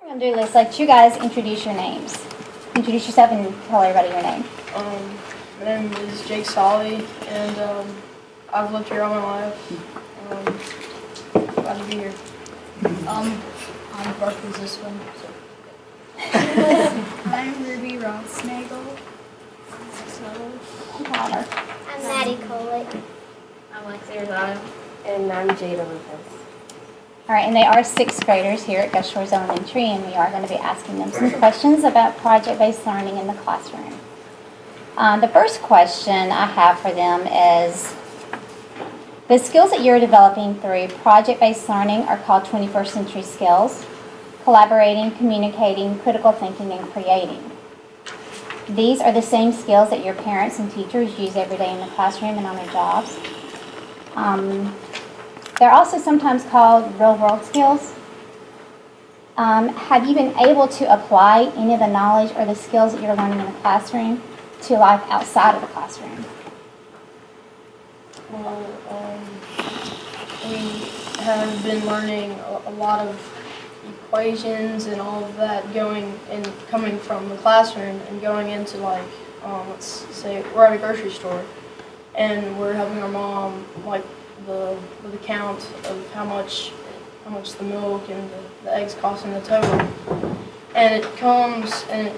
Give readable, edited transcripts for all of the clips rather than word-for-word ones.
We're going to do is let you guys introduce your names. Introduce yourself and tell everybody your name. My name is Jake Solly, and I've lived here all my life. Glad to be here. I'm Barkley this one. I'm Ruby Ross Nagel. I'm Tyler. I'm Maddie Coley. I'm Lexi Rosado. And I'm Jada Lucas. All right, and they are sixth graders here at Gulf Shores Elementary, and we are going to be asking them some questions about project-based learning in the classroom. The first question I have for them is, the skills that you're developing through project-based learning are called 21st century skills: collaborating, communicating, critical thinking, and creating. These are the same skills that your parents and teachers use every day in the classroom and on their jobs. They're also sometimes called real-world skills. Have you been able to apply any of the knowledge or the skills that you're learning in the classroom to life outside of the classroom? Well, we have been learning a lot of equations and all of that coming from the classroom and going into let's say we're at a grocery store and we're helping our mom with the count of how much the milk and the eggs cost in the total, and it comes and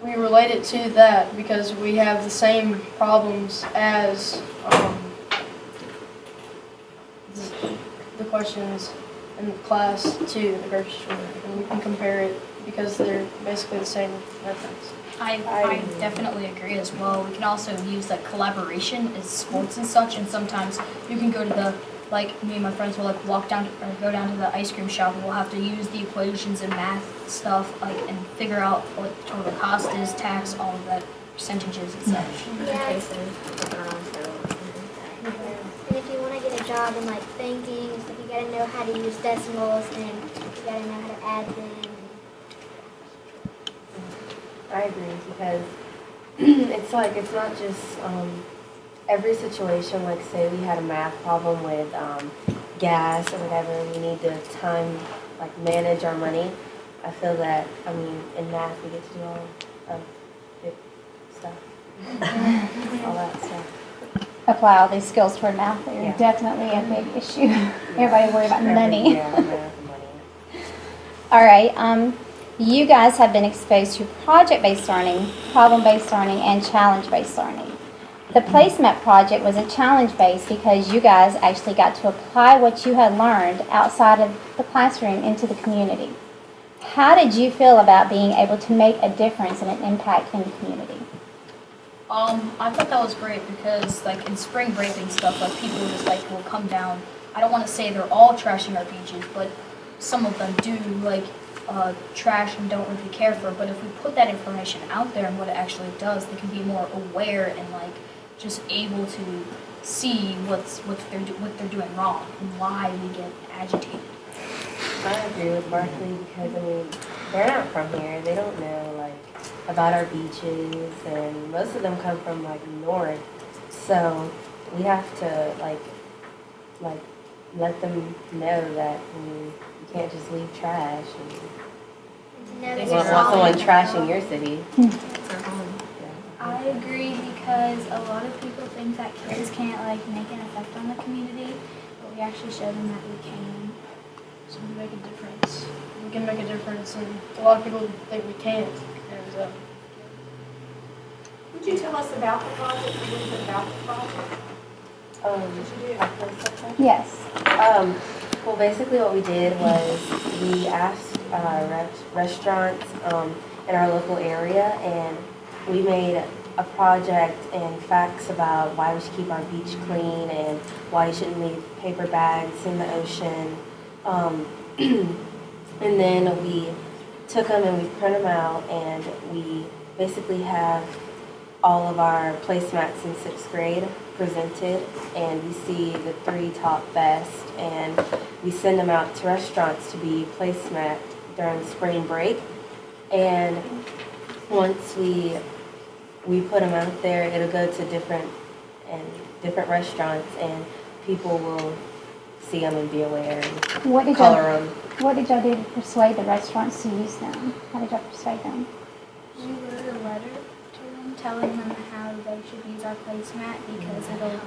we relate it to that because we have the same problems as the questions in class to the grocery store, and we can compare it because they're basically the same methods. I definitely agree as well. We can also use collaboration as sports and such, and sometimes you can go to me and my friends will walk down or go down to the ice cream shop, and we'll have to use the equations and math stuff and figure out what the total cost is, tax, all of that, percentages and such. Yeah. And if you want to get a job in banking, so you got to know how to use decimals and you got to know how to add them. I agree because it's not just every situation, like say we had a math problem with gas or whatever, and we need to manage our money. I feel that, in math we get to do all of big stuff, all that stuff. Apply all these skills toward math. They're Yeah. definitely a big issue. Everybody worry about money. Yeah, math and money. All right. You guys have been exposed to project-based learning, problem-based learning, and challenge-based learning. The placemat project was a challenge-based because you guys actually got to apply what you had learned outside of the classroom into the community. How did you feel about being able to make a difference and an impact in the community? I thought that was great because in spring break and stuff, people just will come down. I don't want to say they're all trashing our beaches, but some of them do trash and don't really care for it. But if we put that information out there and what it actually does, they can be more aware and just able to see what they're doing wrong and why we get agitated. I agree with Barkley because they're not from here. They don't know about our beaches, and most of them come from north. So we have to let them know that you can't just leave trash. And You don't want someone trashing your city. It's our home. I agree because a lot of people think that kids can't make an effect on the community, but we actually show them that we can. So we make a difference. We can make a difference, and a lot of people think we can't. And Would you tell us about the project, a little bit about the project? Yes. Well, basically what we did was we asked restaurants in our local area, and we made a project and facts about why we should keep our beach clean and why you shouldn't leave paper bags in the ocean. And then we took them and we print them out, and we basically have all of our placemats in 6th grade presented, and we see the 3 top best, and we send them out to restaurants to be placemat during spring break. And once we put them out there, it'll go to different restaurants, and people will see them and be aware and What did color y'all, them. what did y'all do to persuade the restaurants to use them? How did y'all persuade them? We wrote a letter to them telling them how they should use our placemat because it'll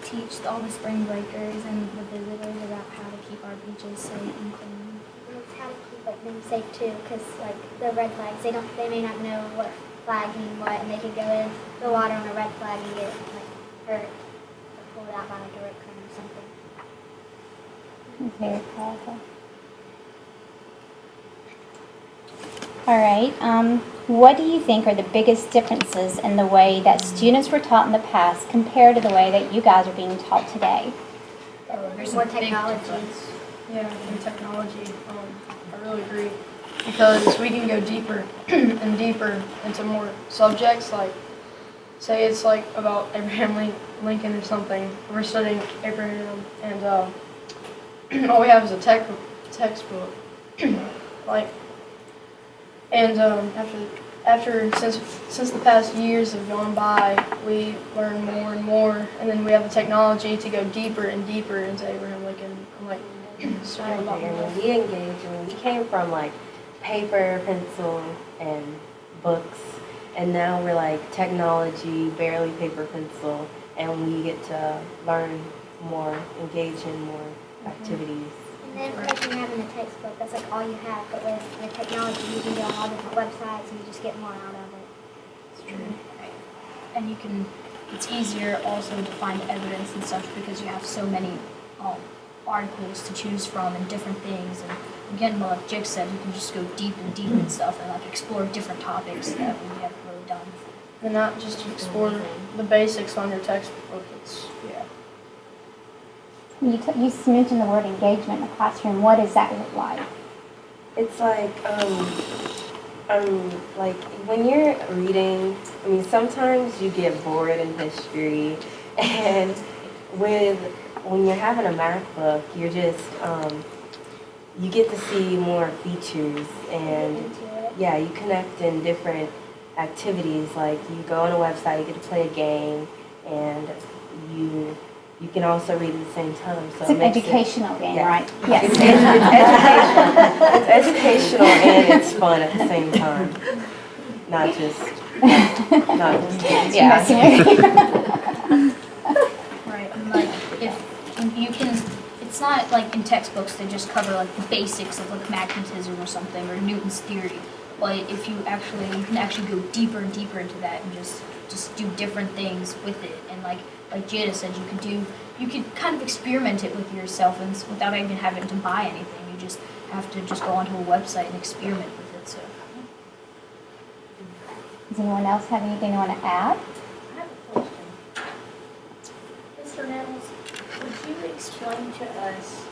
teach all the spring breakers and the visitors about how to keep our beaches safe and clean. And it's how to keep like them safe too, because like the red flags, they may not know what flags mean what, and they could go in the water on a red flag and get like hurt or pulled out by like a rip current or something. It's very powerful. All right. What do you think are the biggest differences in the way that students were taught in the past compared to the way that you guys are being taught today? There's More a big technology. difference. Yeah, and technology, I really agree. Because we can go deeper and deeper into more subjects, like, say it's like about Abraham Lincoln or something. We're studying Abraham, and all we have is a textbook. Like, and since the past years have gone by, we learn more and more, and then we have the technology to go deeper and deeper into Abraham Lincoln. I'm like, study a lot And more. when we engage, when we came from like paper, pencil, and books, and now we're like technology, barely paper, pencil, and we get to learn more, engage in more activities. And the information you have in the textbook, that's like all you have, but with the technology, you can go on all different websites and you just get more out of it. It's true. Right. And it's easier also to find evidence and such because you have so many articles to choose from and different things. And again, like Jake said, you can just go deep and deep and stuff and like explore different topics that we haven't really done. And not just to explore the basics on your textbook. It's, yeah. You mentioned the word engagement in the classroom. What does that look like? It's like, like when you're reading, I mean, sometimes you get bored in history, and when you're having a math book, you're just, you get to see more features, and yeah, you connect in different activities. Like you go on a website, you get to play a game, and you can also read at the same time. So It's an it makes educational game, yeah. right? Yes. It's educational and it's fun at the same time. Not just Yeah. Right. And like if you can, it's not like in textbooks they just cover like the basics of like magnetism or something or Newton's theory. But if you can actually go deeper and deeper into that and just do different things with it. And like Jada said, you could kind of experiment it with yourself and without even having to buy anything. You just have to just go onto a website and experiment with it. So. Does anyone else have anything they want to add? I have a question. Mr. Nettles, would you explain to us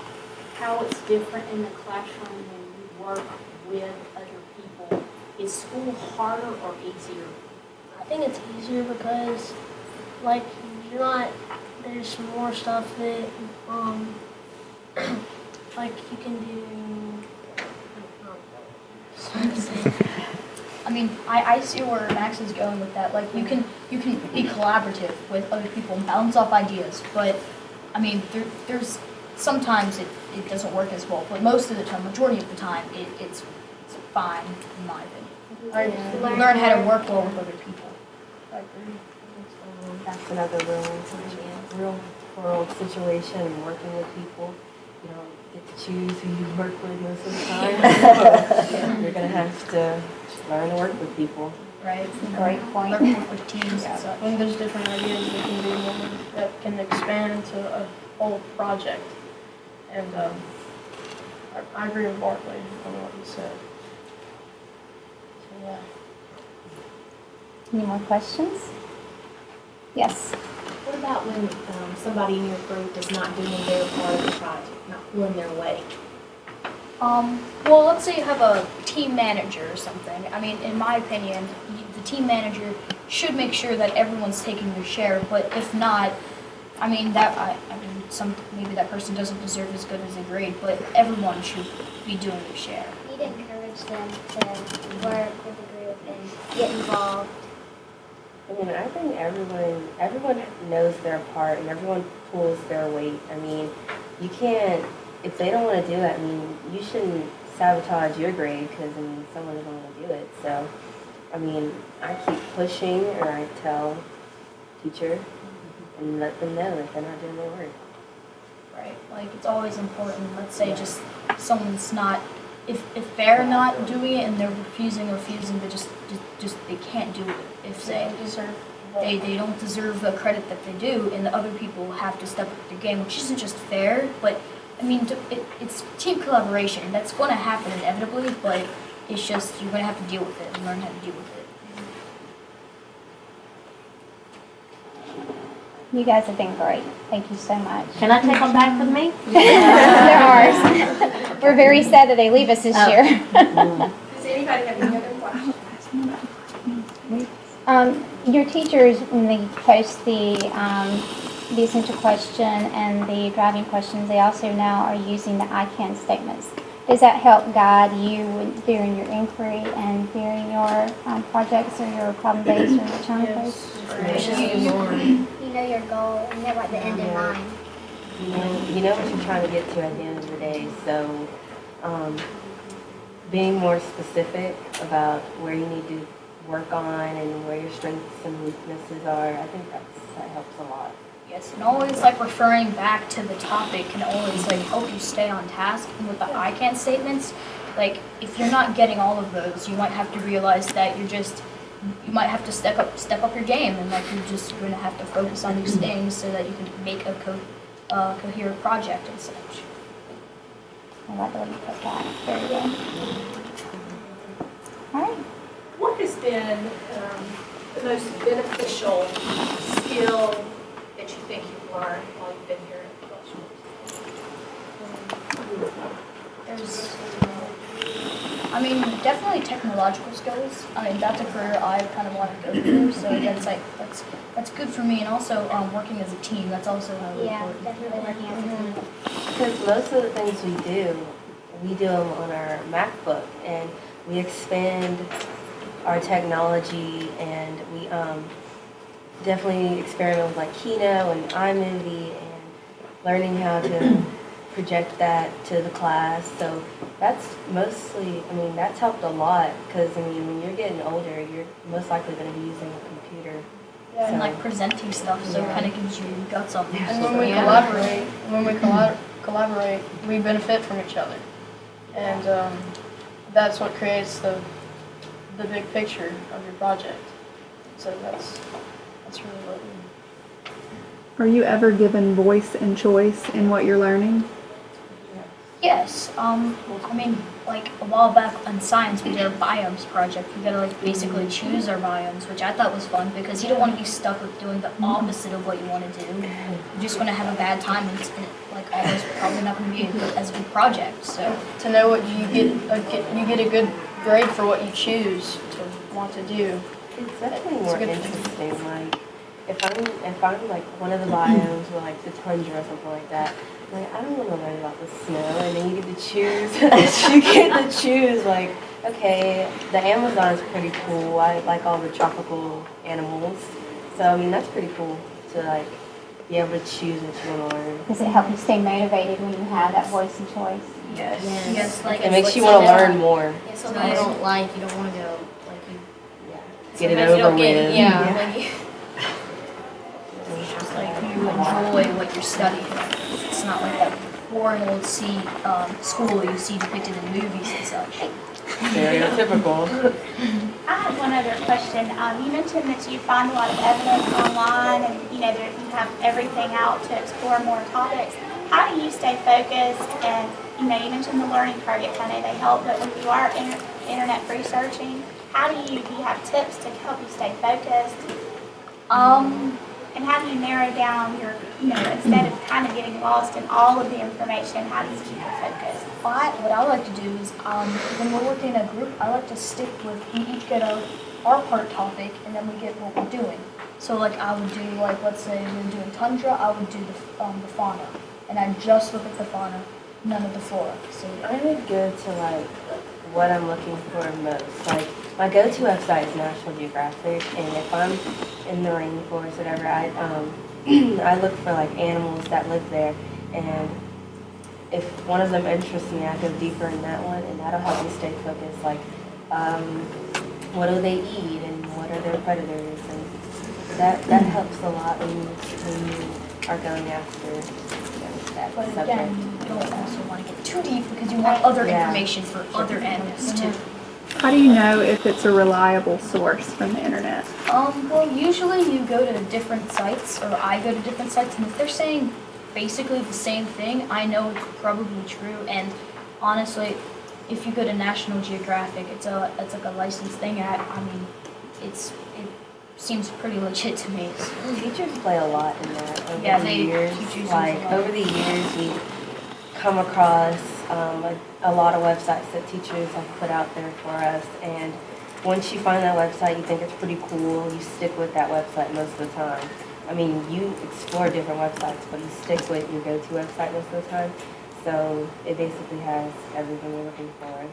how it's different in the classroom when you work with other people? Is school harder or easier? I think it's easier because, like, there's more stuff that, like, you can do. I mean, I see where Max is going with that. Like, you can be collaborative with other people and bounce off ideas. But, I mean, there's sometimes it doesn't work as well. But most of the time, majority of the time, it's fine, in my opinion. You learn how to work well with other people. I agree. That's another real world situation, working with people. You don't get to choose who you work with most of the time. So you're going to have to learn to work with people. Right? Great point. Learn to work with teams and I such. think there's different ideas that can be that can expand into a whole project. And I agree with Barkley on what he said. So, yeah. Any more questions? Yes. What about when somebody in your group is not doing their part of the project, not pulling their weight? Well, let's say you have a team manager or something. I mean, in my opinion, the team manager should make sure that everyone's taking their share. But if not, I mean maybe that person doesn't deserve as good as a grade. But everyone should be doing their share. You'd encourage them to work with the group and get involved. I mean, I think everyone knows their part and everyone pulls their weight. I mean, you can't, if they don't want to do it, I mean, you shouldn't sabotage your grade because, I mean, someone doesn't want to do it. So, I mean, I keep pushing, or I tell teacher and let them know that they're not doing their work. Right, like it's always important, let's say just someone's not, if they're not doing it and they're refusing, but just they can't do it. If say they don't deserve the credit that they do, and the other people have to step up their game, which isn't just fair, but I mean, it's team collaboration. That's going to happen inevitably, but it's just, you're going to have to deal with it and learn how to deal with it. You guys have been great. Thank you so much. Can I take them back with me? They're ours. We're very sad that they leave us this year. Does anybody have any other questions? Your teachers, when they post the essential question and the driving questions, they also now are using the I can statements. Does that help guide you during your inquiry and during your projects or your problem based or your challenge based? You know your goal and you have like the end in mind. You know what you're trying to get to at the end of the day. So, being more specific about where you need to work on and where your strengths and weaknesses are, I think that helps a lot. Yes, and always like referring back to the topic can always like help you stay on task. And with the I can statements, like if you're not getting all of those, you might have to realize that you might have to step up your game, and like you're just going to have to focus on these things so that you can make a coherent project and such. I like the way you put that. Very good. All right. What has been the most beneficial skill that you think you've learned while you've been here at There's, I mean, definitely technological skills. I mean, that's a career I kind of want to go through, so that's good for me. And also working as a team, that's also really Yeah, important. definitely working as a team. Because most of the things we do them on our MacBook, and we expand our technology, and we definitely experiment with like Keynote and iMovie and learning how to project that to the class. So that's mostly, I mean, that's helped a lot because, I mean, when you're getting older, you're most likely going to be using a computer. Yeah, and So- like presenting stuff, so it kind of gives you guts up. And when we collaborate, we benefit from each other. And that's what creates the big picture of your project. So that's really what Are you ever given voice and choice in what you're learning? Yes, I mean, like a while back on science, we did a biomes project. We got to like basically choose our biomes, which I thought was fun because you don't want to be stuck with doing the opposite of what you want to do. You're just going to have a bad time, and it's like almost probably not going to be as a good project. So to know what you get a good grade for what you choose to want to do. It's definitely more good. interesting. Like if I'm like one of the biomes or like the tundra or something like that, like I don't want to learn about the snow, and then you get to choose. You get to choose. Like, okay, the Amazon's pretty cool. I like all the tropical animals, so I mean that's pretty cool to like be able to choose what you want to learn. Does it help you stay motivated when you have that voice and choice? yes, like It makes you want to learn more. Yeah, something you don't like, you don't want to go, like you. Get it sometimes you over don't get- with. Yeah, like you. it's just like you enjoy what you're studying. It's not like that boring old school you see depicted in movies and such. Stereotypical. I have one other question. You mentioned that you find a lot of evidence online and, that you have everything out to explore more topics. How do you stay focused? And, you mentioned the learning targets. I know they help, but when you are internet researching, do you have tips to help you stay focused? And how do you narrow down your, instead of kind of getting lost in all of the information, how do you keep it focused? What I like to do is, when we're working in a group, I like to stick with, we each get our part topic, and then we get what we're doing. So like I would do, like let's say we're doing tundra, I would do the fauna, and I just look at the fauna, none of the flora. So I would go to like what I'm looking for most. Like my go-to website is National Geographic, and if I'm in the rainforest, whatever, I I look for like animals that live there, and if one of them interests me, I go deeper in that one, and that'll help me stay focused. Like, what do they eat, and what are their predators, and that helps a lot when you are going after that But subject. again, you don't also want to get too deep because you want other Yeah. information for other animals too. How do you know if it's a reliable source from the internet? Well, usually you go to different sites, or I go to different sites, and if they're saying basically the same thing, I know it's probably true. And honestly, if you go to National Geographic, it's like a licensed thing. I mean, it seems pretty legit to me. Teachers play a lot in that over Yeah, the they years. teach you Like a lot. over the years, we come across a lot of websites that teachers have put out there for us, and once you find that website, you think it's pretty cool, you stick with that website most of the time. I mean, you explore different websites, but you stick with your go-to website most of the time. So it basically has everything you're looking for.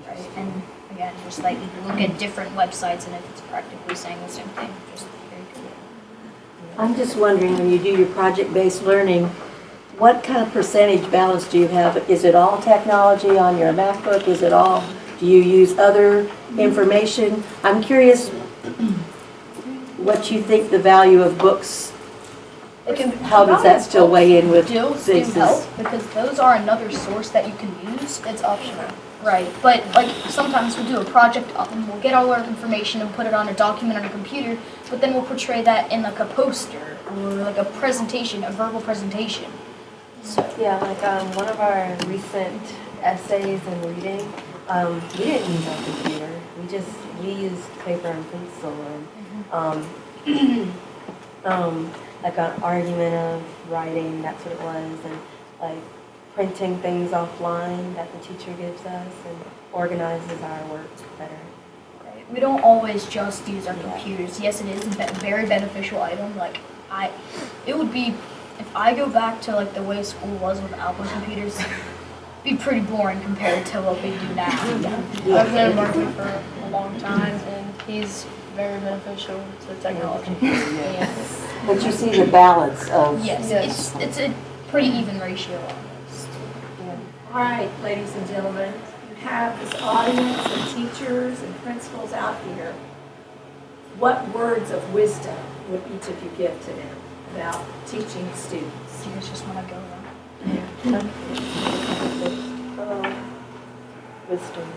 Right, and again, just like you look at different websites, and if it's practically saying the same thing, just very cool. I'm just wondering, when you do your project-based learning, what kind of percentage balance do you have? Is it all technology on your MacBook? Is it all, do you use other information? I'm curious what you think the value of books, how does that still weigh in with Deals do GSES? help, because those are another source that you can use. It's optional. Right, but like sometimes we'll do a project and we'll get all our information and put it on a document on a computer, but then we'll portray that in like a poster or like a presentation, a verbal presentation. So Yeah, like one of our recent essays and reading, we didn't use our computer. We used paper and pencil, and like an argument of writing, that's what it was, and like printing things offline that the teacher gives us and organizes our work better. right, we don't always just use our computers. Yes, it is a very beneficial item. Like it would be, if I go back to like the way school was without the computers, it'd be pretty boring compared to what we do now. I've known Marky for a long time, and he's very beneficial to technology. Yes, But you see the balance of, yes, it's a pretty even ratio almost. All right, ladies and gentlemen, you have this audience of teachers and principals out here. What words of wisdom would each of you give to them about teaching students? Do you guys just want to go around? Wisdom.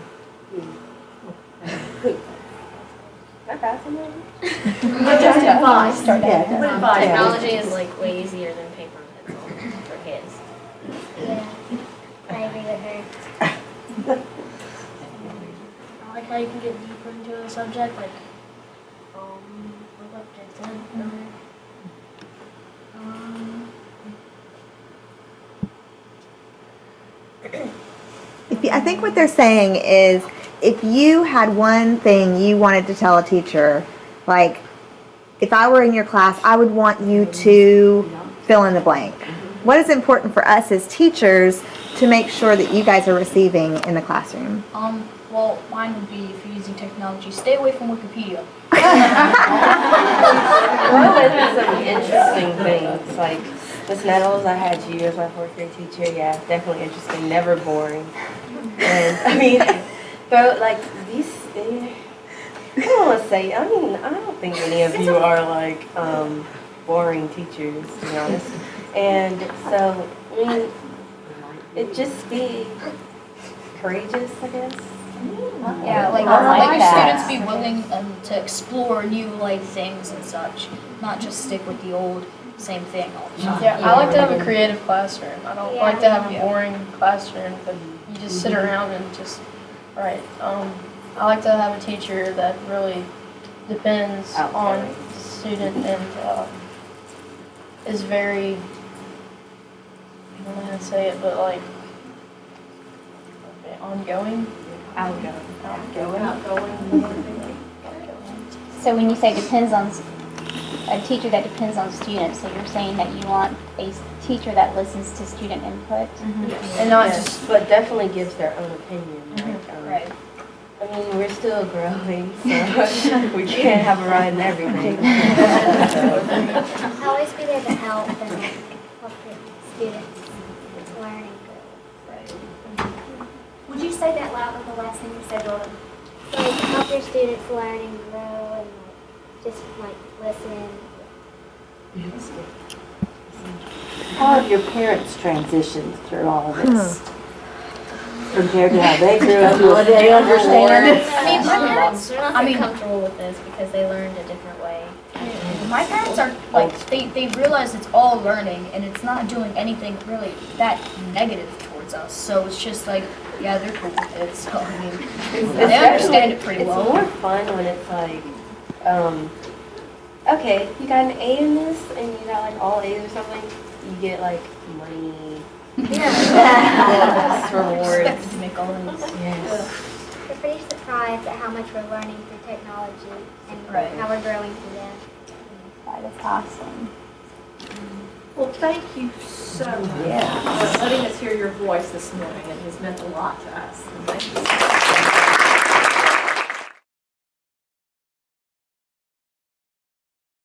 That fascinating? Just advice. What advice? Technology is like way easier than paper and pencil for kids. Yeah, I agree with her. I like how you can get deeper into a subject, like what Jake said earlier. I think what they're saying is if you had one thing you wanted to tell a teacher, like if I were in your class, I would want you to fill in the blank. What is important for us as teachers to make sure that you guys are receiving in the classroom? Well, mine would be, if you're using technology, stay away from Wikipedia. Well, there's some interesting things, like Miss Nettles, I had you as my fourth grade teacher, yeah, definitely interesting, never boring. And, I mean, throw, like, these, I don't want to say, I mean, I don't think any of you are, like, boring teachers, to be honest. And so, I mean, it just be courageous, I guess. Yeah, like students be willing to explore new like things and such, not just stick with the old same thing all the time. Yeah, I like to have a creative classroom. I don't like to have a Yeah. boring classroom that you just sit around and just write. I like to have a teacher that really depends on the student and is very, I don't know how to say it, but like ongoing. Outgoing. So when you say depends on, a teacher that depends on students, so you're saying that you want a teacher that listens to student input? And not Yes, just, but definitely gives their own opinion. Like, Right. I mean, we're still growing, so we can't have a right in everything. Always be there to help and help the students learn and grow. Would you say that loud on the last thing you said, Lola? Like help your students learn and grow and like just like listen. How have your parents transitioned through all of this? Compared to how they grew up? Do they understand? I mean, my parents are not comfortable with this because they learned a different way. My parents are like, they realize it's all learning and it's not doing anything really that negative towards us. So it's just like, yeah, they're cool with it. So I mean, they understand it pretty well. It's more fun when it's like, okay, you got an A in this and you got like all A's or something, you get like money. Yeah. Rewards. Expected to make all these. Yes. We're pretty surprised at how much we're learning through technology and Right. how we're growing through that. That is awesome. Well, thank you so much for letting us hear your voice this morning. It has meant a lot to us. And thank you.